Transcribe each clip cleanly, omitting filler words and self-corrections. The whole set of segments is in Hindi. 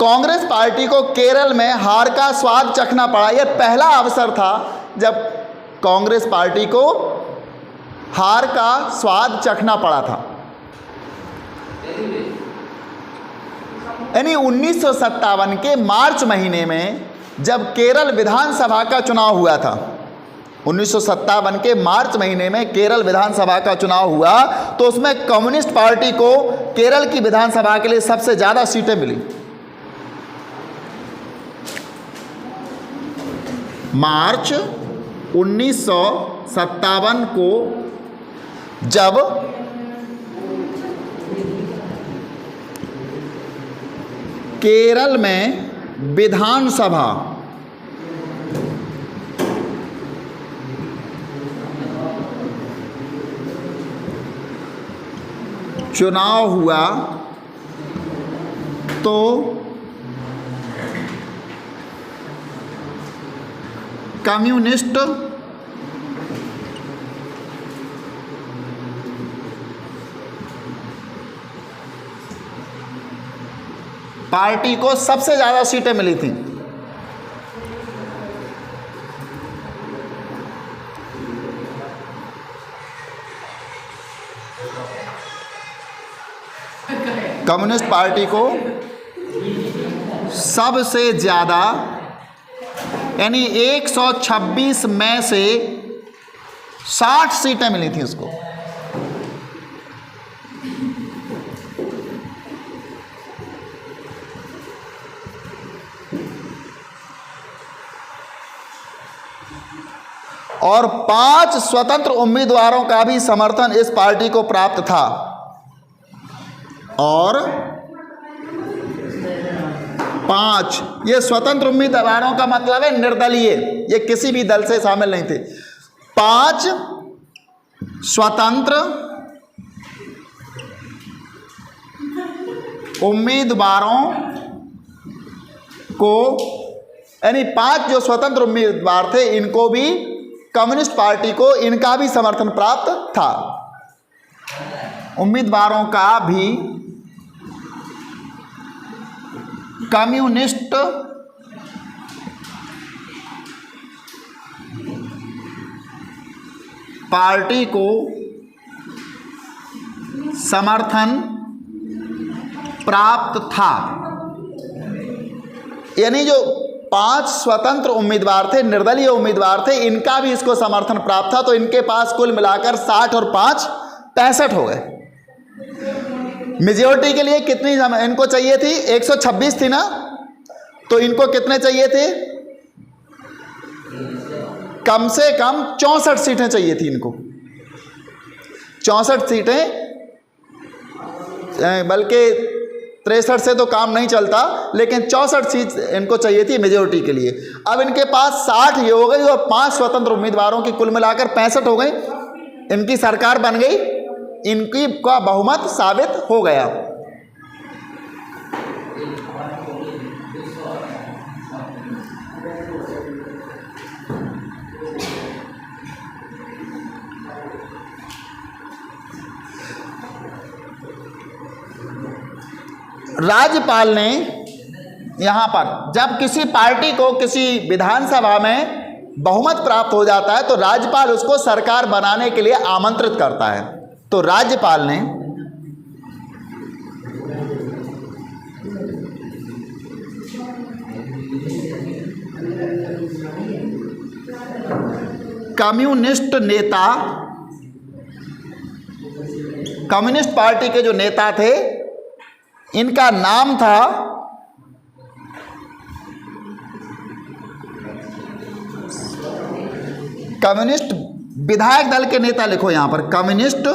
कांग्रेस पार्टी को केरल में हार का स्वाद चखना पड़ा। यह पहला अवसर था जब कांग्रेस पार्टी को हार का स्वाद चखना पड़ा था। यानी 1957 के मार्च महीने में जब केरल विधानसभा का चुनाव हुआ था, 1957 के मार्च महीने में केरल विधानसभा का चुनाव हुआ, तो उसमें कम्युनिस्ट पार्टी को केरल की विधानसभा के लिए सबसे ज़्यादा सीटें मिली। मार्च 1957 को जब केरल में विधानसभा चुनाव हुआ तो कम्युनिस्ट पार्टी को सबसे ज़्यादा सीटें मिली थी। कम्युनिस्ट पार्टी को सबसे ज़्यादा यानी 126 में से 60 सीटें मिली थी उसको। और 5 स्वतंत्र उम्मीदवारों का भी समर्थन इस पार्टी को प्राप्त था। और 5 ये स्वतंत्र उम्मीदवारों का मतलब है निर्दलीय, ये किसी भी दल से शामिल नहीं थे। 5 स्वतंत्र उम्मीदवारों को यानी 5 जो स्वतंत्र उम्मीदवार थे, इनको भी कम्युनिस्ट पार्टी को इनका भी समर्थन प्राप्त था। उम्मीदवारों का भी कम्युनिस्ट पार्टी को समर्थन प्राप्त था। यानी जो 5 स्वतंत्र उम्मीदवार थे, निर्दलीय उम्मीदवार थे, इनका भी इसको समर्थन प्राप्त था। तो इनके पास कुल मिलाकर 60 और 5 65 हो गए। मेजॉरिटी के लिए कितनी इनको चाहिए थी? 126 थी ना, तो इनको कितने चाहिए थे? कम से कम 64 सीटें चाहिए थी इनको। 64 सीटें, बल्कि 63 से तो काम नहीं चलता, लेकिन 64 सीट इनको चाहिए थी मेजॉरिटी के लिए। अब इनके पास 60 ये हो गई और 5 स्वतंत्र उम्मीदवारों की कुल मिलाकर 65 हो गई। इनकी सरकार बन गई, इनकी का बहुमत साबित हो गया। राज्यपाल ने यहाँ पर जब किसी पार्टी को किसी विधानसभा में बहुमत प्राप्त हो जाता है तो राज्यपाल उसको सरकार बनाने के लिए आमंत्रित करता है। तो राज्यपाल ने कम्युनिस्ट पार्टी के जो नेता थे, इनका नाम था कम्युनिस्ट विधायक दल के नेता, लिखो यहां पर कम्युनिस्ट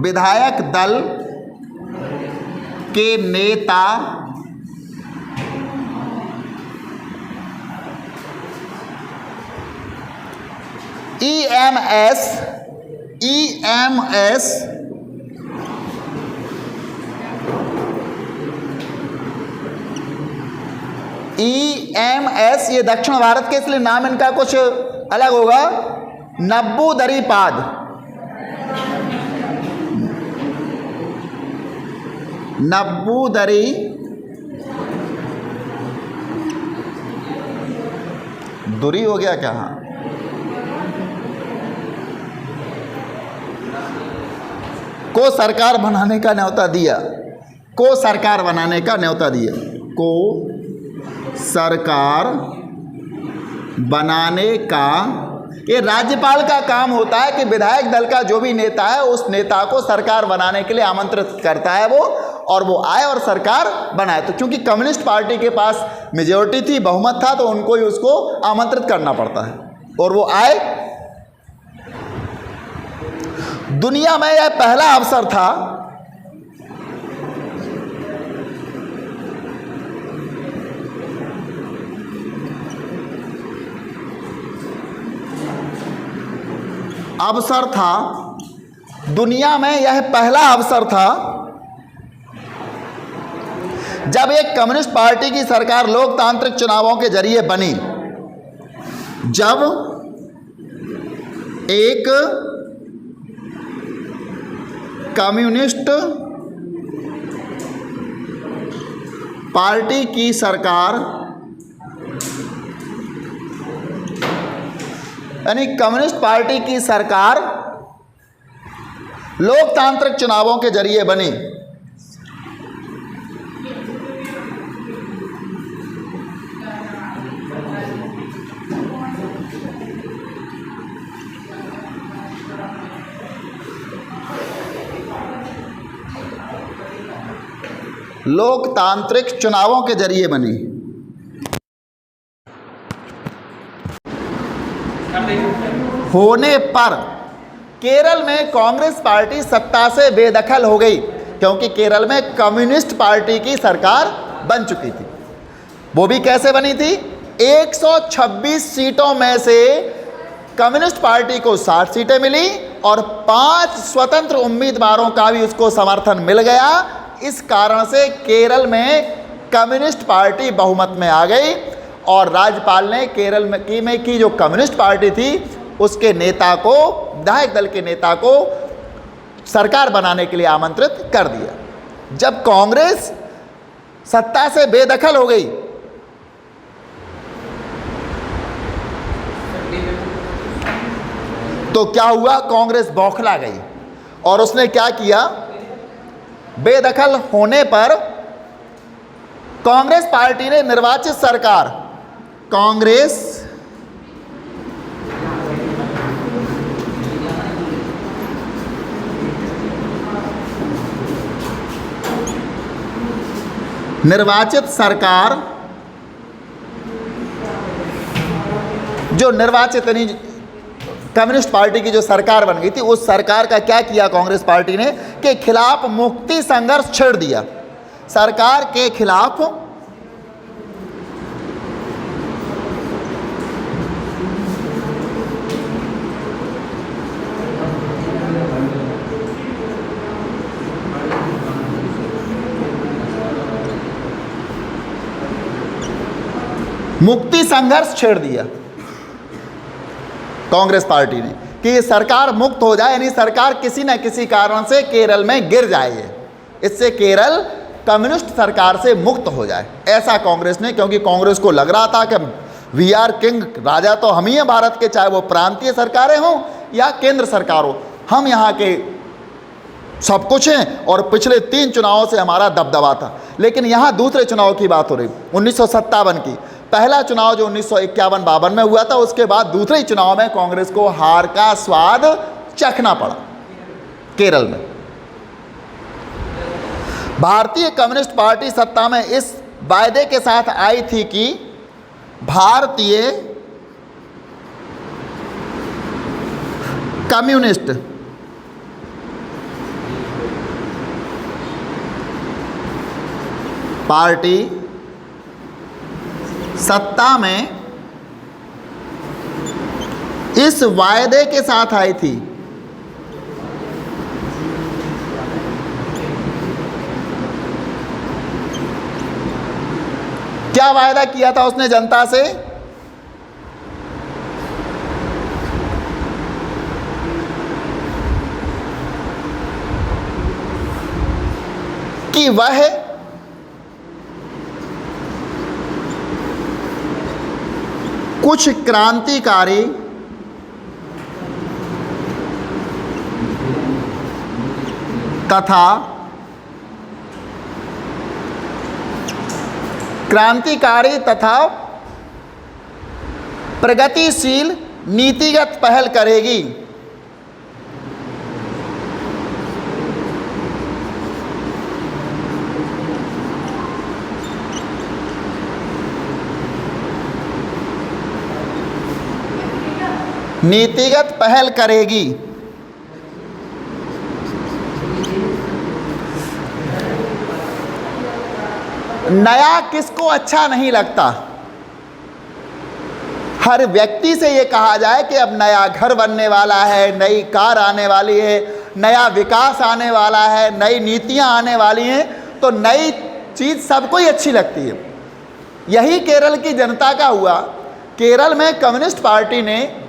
विधायक दल के नेता EMS ये दक्षिण भारत के, इसलिए नाम इनका कुछ अलग होगा। नब्बूदरीपाद, नब्बूदरी दूरी हो गया क्या? हाँ, को सरकार बनाने का न्योता दिया, को सरकार बनाने का न्योता दिया, को सरकार बनाने का। ये राज्यपाल का काम होता है कि विधायक दल का जो भी नेता है उस नेता को सरकार बनाने के लिए आमंत्रित करता है वो, और वो आए और सरकार बनाए। तो चूंकि कम्युनिस्ट पार्टी के पास मेजोरिटी थी, बहुमत था, तो उनको ही उसको आमंत्रित करना पड़ता है और वो आए। दुनिया में यह पहला अवसर था दुनिया में यह पहला अवसर था जब एक कम्युनिस्ट पार्टी की सरकार लोकतांत्रिक चुनावों के जरिए बनी, जब एक कम्युनिस्ट पार्टी की सरकार, यानी कम्युनिस्ट पार्टी की सरकार लोकतांत्रिक चुनावों के जरिए बनी। लोकतांत्रिक चुनावों के जरिए बनी। होने पर केरल में कांग्रेस पार्टी सत्ता से बेदखल हो गई, क्योंकि केरल में कम्युनिस्ट पार्टी की सरकार बन चुकी थी। वो भी कैसे बनी थी? 126 सीटों में से कम्युनिस्ट पार्टी को 60 सीटें मिली और 5 स्वतंत्र उम्मीदवारों का भी उसको समर्थन मिल गया। इस कारण से केरल में कम्युनिस्ट पार्टी बहुमत में आ गई और राज्यपाल ने केरल में की जो कम्युनिस्ट पार्टी थी उसके नेता को, विधायक दल के नेता को सरकार बनाने के लिए आमंत्रित कर दिया। जब कांग्रेस सत्ता से बेदखल हो गई तो क्या हुआ? कांग्रेस बौखला गई और उसने क्या किया? बेदखल होने पर कांग्रेस पार्टी ने निर्वाचित सरकार, कांग्रेस निर्वाचित सरकार, जो निर्वाचित यानी कम्युनिस्ट पार्टी की जो सरकार बन गई थी, उस सरकार का क्या किया कांग्रेस पार्टी ने के खिलाफ मुक्ति संघर्ष छेड़ दिया। सरकार के खिलाफ मुक्ति संघर्ष छेड़ दिया कांग्रेस पार्टी ने कि ये सरकार मुक्त हो जाए, यानी सरकार किसी न किसी कारण से केरल में गिर जाए, इससे केरल कम्युनिस्ट सरकार से मुक्त हो जाए। ऐसा कांग्रेस ने, क्योंकि कांग्रेस को लग रहा था कि वी आर किंग, राजा तो हम ही हैं भारत के, चाहे वो प्रांतीय सरकारें हों या केंद्र सरकार हो, हम यहाँ के सब कुछ हैं और पिछले 3 चुनावों से हमारा दबदबा था। लेकिन यहाँ दूसरे चुनाव की बात हो रही, 1957 की। पहला चुनाव जो 1951-52 में हुआ था, उसके बाद दूसरे चुनाव में कांग्रेस को हार का स्वाद चखना पड़ा केरल में। भारतीय कम्युनिस्ट पार्टी सत्ता में इस वायदे के साथ आई थी कि भारतीय कम्युनिस्ट पार्टी सत्ता में इस वायदे के साथ आई थी क्या वायदा किया था उसने जनता से? कि वह कुछ क्रांतिकारी तथा प्रगतिशील नीतिगत पहल करेगी। नीतिगत पहल करेगी। नया किसको अच्छा नहीं लगता? हर व्यक्ति से ये कहा जाए कि अब नया घर बनने वाला है, नई कार आने वाली है, नया विकास आने वाला है, नई नीतियां आने वाली हैं, तो नई चीज़ सबको ही अच्छी लगती है। यही केरल की जनता का हुआ। केरल में कम्युनिस्ट पार्टी ने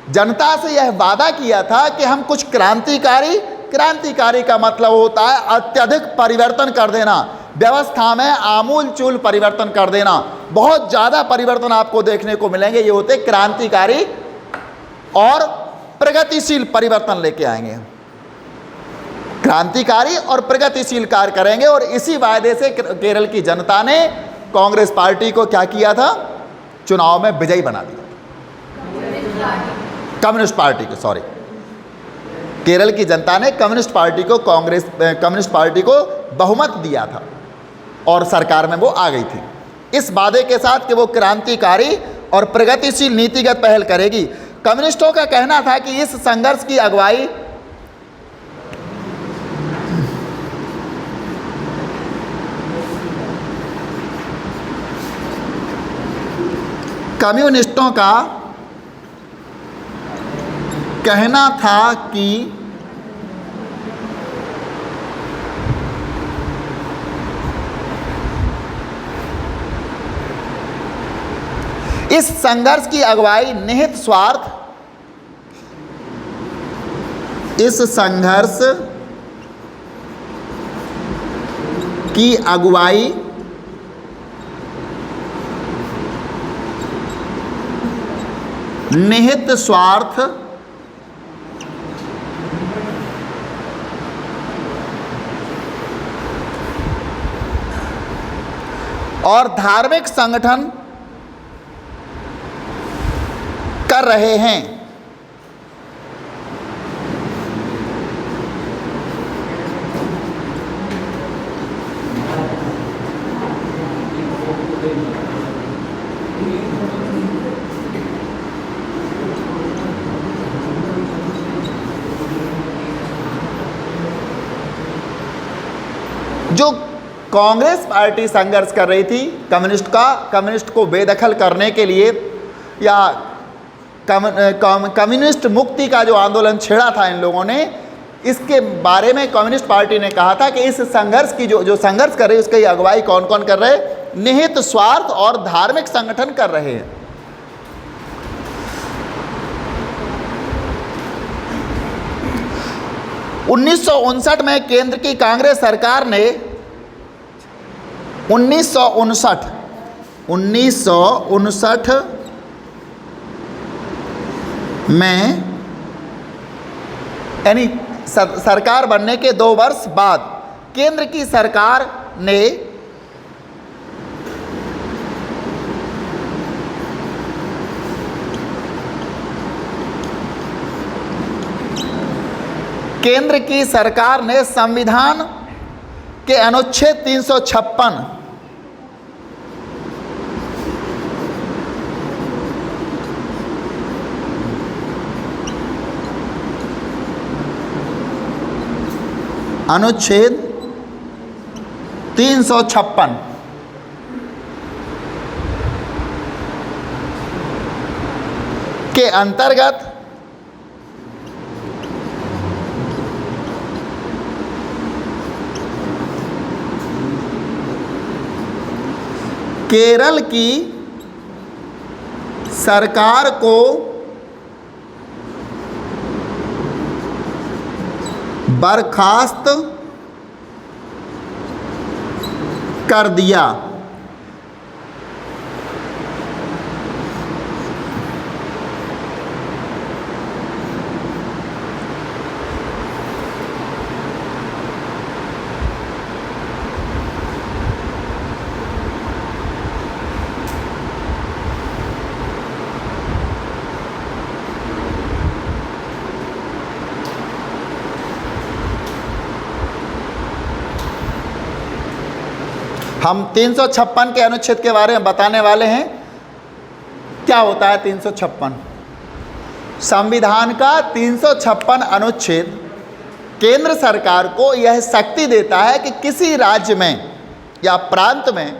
जनता से यह वादा किया था कि हम कुछ क्रांतिकारी का मतलब होता है अत्यधिक परिवर्तन कर देना, व्यवस्था में आमूलचूल परिवर्तन कर देना, बहुत ज़्यादा परिवर्तन आपको देखने को मिलेंगे। ये होते क्रांतिकारी और प्रगतिशील परिवर्तन लेके आएंगे, क्रांतिकारी और प्रगतिशील कार्य करेंगे। और इसी वायदे से केरल की जनता ने कांग्रेस पार्टी को क्या किया था? चुनाव में विजयी बना दिया। कम्युनिस्ट पार्टी को, सॉरी, केरल की जनता ने कम्युनिस्ट पार्टी को बहुमत दिया था और सरकार में वो आ गई थी इस वादे के साथ कि वो क्रांतिकारी और प्रगतिशील नीतिगत पहल करेगी। कम्युनिस्टों का कहना था कि इस संघर्ष की अगुवाई कम्युनिस्टों का कहना था कि इस संघर्ष की अगुवाई निहित स्वार्थ, इस संघर्ष की अगुवाई निहित स्वार्थ और धार्मिक संगठन कर रहे हैं। जो कांग्रेस पार्टी संघर्ष कर रही थी कम्युनिस्ट को बेदखल करने के लिए, या कम्युनिस्ट मुक्ति का जो आंदोलन छेड़ा था इन लोगों ने, इसके बारे में कम्युनिस्ट पार्टी ने कहा था कि इस संघर्ष की जो संघर्ष कर रही है उसकी अगुवाई कौन कौन कर रहे हैं? निहित स्वार्थ और धार्मिक संगठन कर रहे हैं। उन्नीस में केंद्र की कांग्रेस सरकार ने 1959 में, यानी सरकार बनने के 2 वर्ष बाद केंद्र की सरकार ने संविधान के अनुच्छेद 356 अनुच्छेद 356 के अंतर्गत केरल की सरकार को बर्खास्त कर दिया। हम 356 के अनुच्छेद के बारे में बताने वाले हैं। क्या होता है 356? संविधान का 356 अनुच्छेद केंद्र सरकार को यह शक्ति देता है कि किसी राज्य में या प्रांत में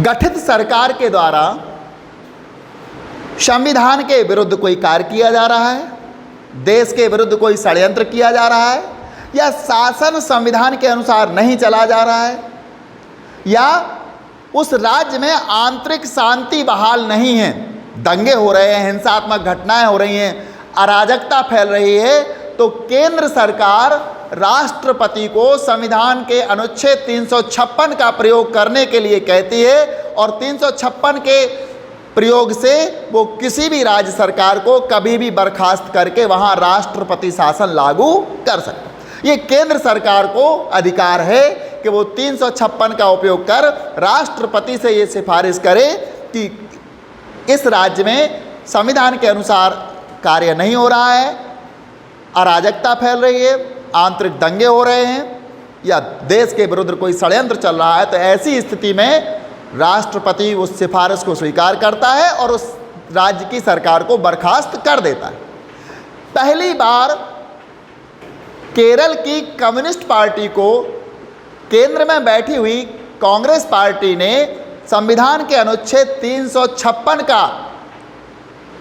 गठित सरकार के द्वारा संविधान के विरुद्ध कोई कार्य किया जा रहा है, देश के विरुद्ध कोई षड्यंत्र किया जा रहा है, या शासन संविधान के अनुसार नहीं चला जा रहा है, या उस राज्य में आंतरिक शांति बहाल नहीं है, दंगे हो रहे हैं, हिंसात्मक घटनाएं हो रही हैं, अराजकता फैल रही है, तो केंद्र सरकार राष्ट्रपति को संविधान के अनुच्छेद 356 का प्रयोग करने के लिए कहती है, और 356 के प्रयोग से वो किसी भी राज्य सरकार को कभी भी बर्खास्त करके वहाँ राष्ट्रपति शासन लागू कर सकता है। ये केंद्र सरकार को अधिकार है कि वो 356 का उपयोग कर राष्ट्रपति से ये सिफारिश करे कि इस राज्य में संविधान के अनुसार कार्य नहीं हो रहा है, अराजकता फैल रही है, आंतरिक दंगे हो रहे हैं, या देश के विरुद्ध कोई षड्यंत्र चल रहा है, तो ऐसी स्थिति में राष्ट्रपति उस सिफारिश को स्वीकार करता है और उस राज्य की सरकार को बर्खास्त कर देता है। पहली बार केरल की कम्युनिस्ट पार्टी को केंद्र में बैठी हुई कांग्रेस पार्टी ने संविधान के अनुच्छेद 356 का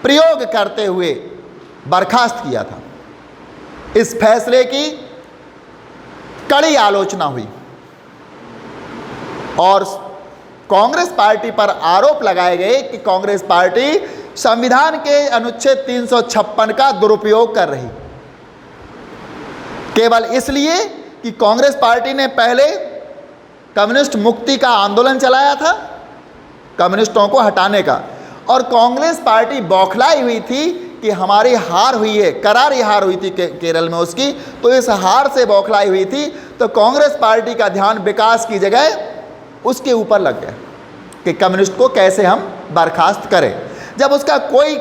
प्रयोग करते हुए बर्खास्त किया था। इस फैसले की कड़ी आलोचना हुई और कांग्रेस पार्टी पर आरोप लगाए गए कि कांग्रेस पार्टी संविधान के अनुच्छेद 356 का दुरुपयोग कर रही, केवल इसलिए कि कांग्रेस पार्टी ने पहले कम्युनिस्ट मुक्ति का आंदोलन चलाया था, कम्युनिस्टों को हटाने का, और कांग्रेस पार्टी बौखलाई हुई थी कि हमारी हार हुई है, करारी हार हुई थी केरल में उसकी, तो इस हार से बौखलाई हुई थी, तो कांग्रेस पार्टी का ध्यान विकास की जगह उसके ऊपर लग गया कि कम्युनिस्ट को कैसे हम बर्खास्त करें। जब उसका कोई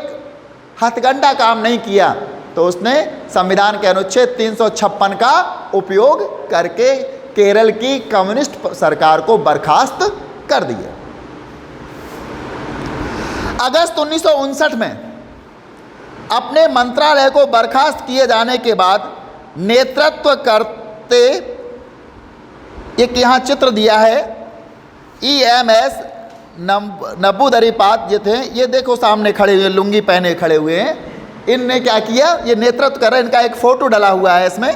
हथकंडा काम नहीं किया तो उसने संविधान के अनुच्छेद 356 का उपयोग करके केरल की कम्युनिस्ट सरकार को बर्खास्त कर दिया। अगस्त 1959 में अपने मंत्रालय को बर्खास्त किए जाने के बाद नेतृत्व करते, एक यहाँ चित्र दिया है, EMS नंबूदरीपाद जो थे, ये देखो सामने खड़े हुए, लुंगी पहने खड़े हुए हैं, इनने क्या किया, ये नेतृत्व कर रहे हैं, इनका एक फोटो डला हुआ है इसमें।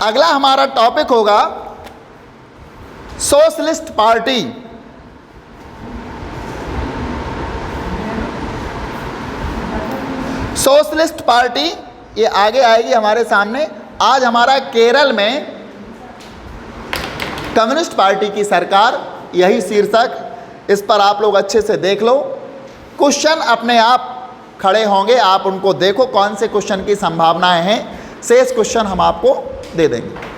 अगला हमारा टॉपिक होगा सोशलिस्ट पार्टी। सोशलिस्ट पार्टी ये आगे आएगी हमारे सामने। आज हमारा केरल में कम्युनिस्ट पार्टी की सरकार, यही शीर्षक, इस पर आप लोग अच्छे से देख लो। क्वेश्चन अपने आप खड़े होंगे, आप उनको देखो कौन से क्वेश्चन की संभावनाएं हैं, शेष क्वेश्चन हम आपको दे देंगे।